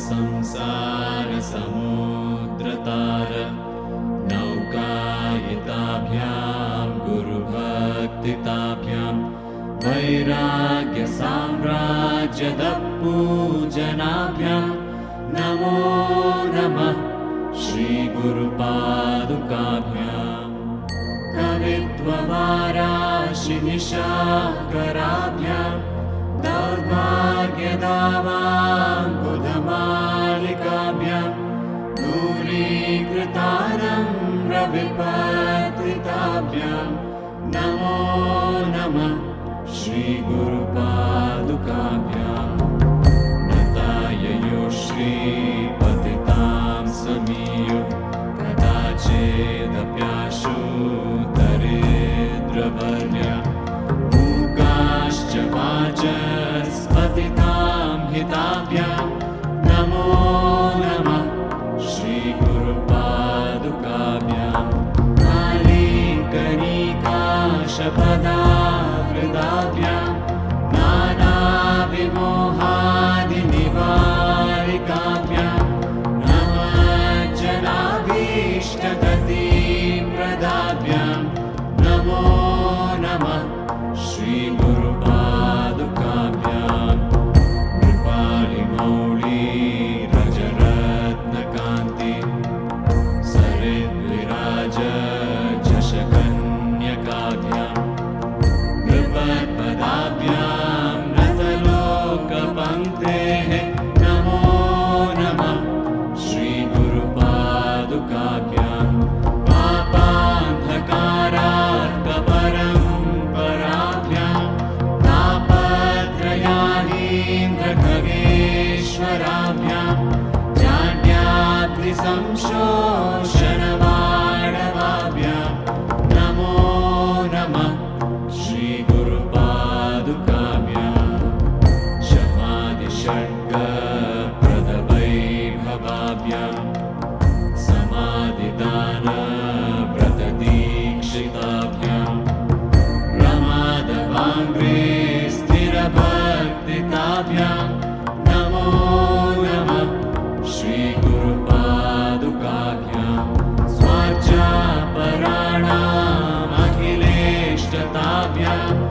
संसारसमुद्रतार नौकायिताभ्यां गुरुभक्तिताभ्यां वैराग्यसाम्राज्यदपूजनाभ्यां नमो नमः श्रीगुरुपादुकाभ्यां कवित्ववाराशिनिशाकराभ्यां दौर्भाग्यदावां बुधमालिकाभ्यां दूरीकृतानम्रविपत्तिताभ्यां नमो नमः श्रीगुरुपादुकाभ्यां नताययो श्रीपतितां समीयो कदाचिदप्याशु दरिद्रवर्या मूकाश्च वाचस्पतितां हिताभ्यां नमो नमः श्रीगुरुपादुकाभ्यां कालीकरीकाशपदाहृदाभ्यां नानाविमोहादिनिवारिकाभ्यां नमः जनाभीष्टगतिप्रदाभ्यां नमो नमः श्रीगुरुपादुकाभ्यां कृपालिमौळिरजरत्नकान्ति सरिद्विराजशकन्यकाभ्यां नृपत्पदाभ्यां नतलोकपङ्क्तेः नमो नमः श्रीगुरुपादुकाभ्यां पापान्धकारार्कपरम्पराभ्यां तापत्रयाहीन्द्रखगेश्वराभ्यां जाड्याद्रिसंशोषणवाणवाभ्यां नमो नमः श्रीगुरुपादुकाभ्यां शमादिषड्गप्रदवैभवाभ्यां समाधिदानव्रतदीक्षिताभ्यां प्रमादवाङ्घ्रे स्थिरभक्तिताभ्यां नमो नमः श्रीगुरुपादुकाभ्यां स्वार्चापराणामखिलेष्टताभ्यां